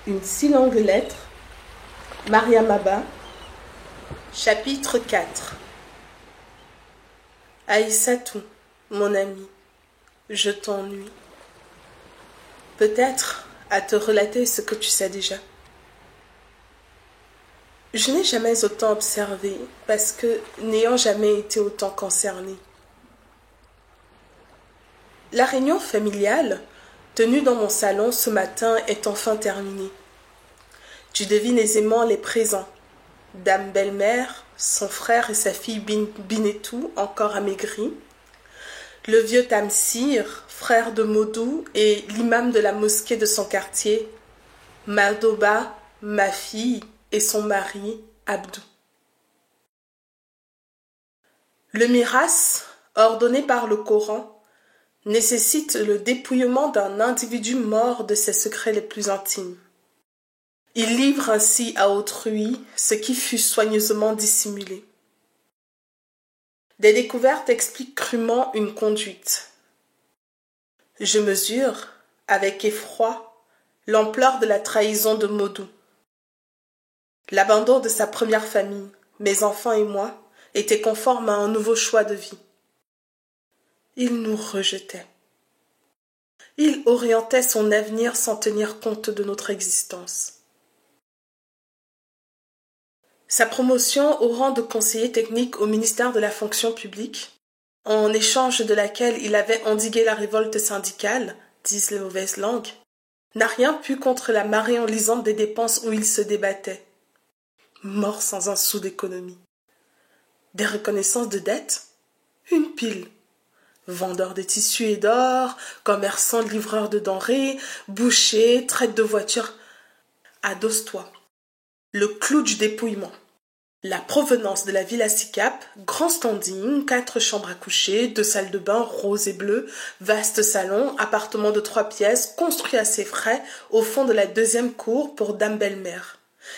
Une si longue lettre. Mariam Abba. Chapitre 4. Aïssatou, mon ami, je t'ennuie. Peut-être à te relater ce que tu sais déjà. Je n'ai jamais autant observé parce que n'ayant jamais été autant concernée. La réunion familiale, tenue dans mon salon ce matin, est enfin terminée. Tu devines aisément les présents. Dame belle-mère, son frère et sa fille Binetou, encore amaigris. Le vieux Tamsir, frère de Modou et l'imam de la mosquée de son quartier. Maldoba, ma fille, et son mari, Abdou. Le miras, ordonné par le Coran, nécessite le dépouillement d'un individu mort de ses secrets les plus intimes. Il livre ainsi à autrui ce qui fut soigneusement dissimulé. Des découvertes expliquent crûment une conduite. Je mesure, avec effroi, l'ampleur de la trahison de Modou. L'abandon de sa première famille, mes enfants et moi, était conforme à un nouveau choix de vie. Il nous rejetait. Il orientait son avenir sans tenir compte de notre existence. Sa promotion au rang de conseiller technique au ministère de la fonction publique, en échange de laquelle il avait endigué la révolte syndicale, disent les mauvaises langues, n'a rien pu contre la marée enlisante des dépenses où il se débattait. Mort sans un sou d'économie. Des reconnaissances de dettes? Une pile. Vendeur de tissus et d'or, commerçant, livreur de denrées, boucher, traite de voitures. Adosse-toi. Le clou du dépouillement. La provenance de la Villa Sicap, grand standing, 4 chambres à coucher, 2 salles de bain roses et bleues, vaste salon, appartement de 3 pièces, construit à ses frais, au fond de la 2e cour pour Dame Belle-Mère.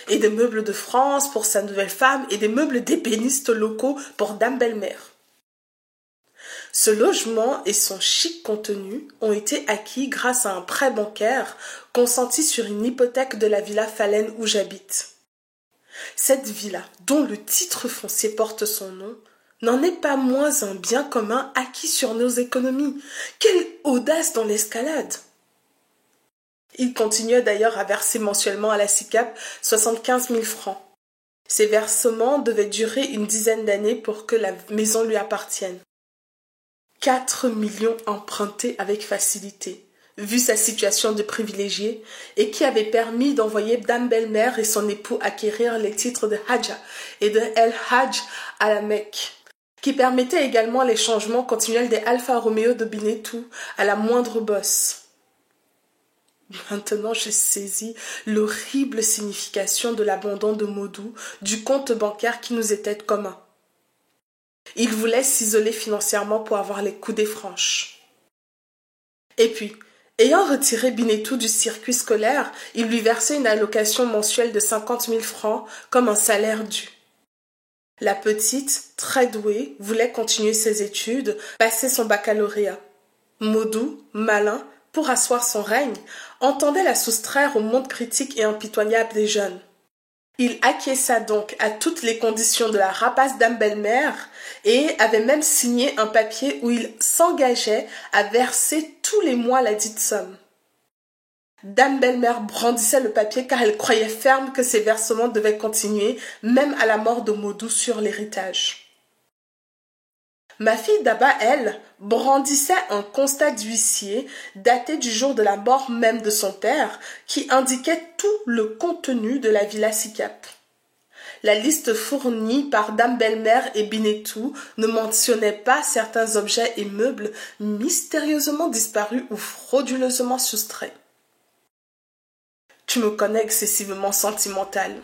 Et des meubles de France pour sa nouvelle femme et des meubles d'ébénistes locaux pour Dame Belle-Mère. Ce logement et son chic contenu ont été acquis grâce à un prêt bancaire consenti sur une hypothèque de la villa Falaine où j'habite. Cette villa, dont le titre foncier porte son nom, n'en est pas moins un bien commun acquis sur nos économies. Quelle audace dans l'escalade! Il continuait d'ailleurs à verser mensuellement à la SICAP 75 000 francs. Ces versements devaient durer une dizaine d'années pour que la maison lui appartienne. 4 millions empruntés avec facilité, vu sa situation de privilégié, et qui avait permis d'envoyer Dame Belle-Mère et son époux acquérir les titres de Hadja et de El Hadj à la Mecque, qui permettait également les changements continuels des Alfa Romeo de Binetou à la moindre bosse. Maintenant, j'ai saisi l'horrible signification de l'abandon de Modou du compte bancaire qui nous était commun. Il voulait s'isoler financièrement pour avoir les coudées franches. Et puis, ayant retiré Binetou du circuit scolaire, il lui versait une allocation mensuelle de 50 000 francs comme un salaire dû. La petite, très douée, voulait continuer ses études, passer son baccalauréat. Modou, malin, pour asseoir son règne, entendait la soustraire au monde critique et impitoyable des jeunes. Il acquiesça donc à toutes les conditions de la rapace Dame Belle-Mère et avait même signé un papier où il s'engageait à verser tous les mois la dite somme. Dame Belle-Mère brandissait le papier car elle croyait ferme que ces versements devaient continuer même à la mort de Modou sur l'héritage. Ma fille Daba, elle, brandissait un constat d'huissier daté du jour de la mort même de son père qui indiquait tout le contenu de la Villa Sicap. La liste fournie par Dame Belle-Mère et Binetou ne mentionnait pas certains objets et meubles mystérieusement disparus ou frauduleusement soustraits. Tu me connais excessivement sentimentale.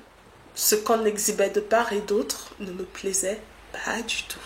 Ce qu'on exhibait de part et d'autre ne me plaisait pas du tout.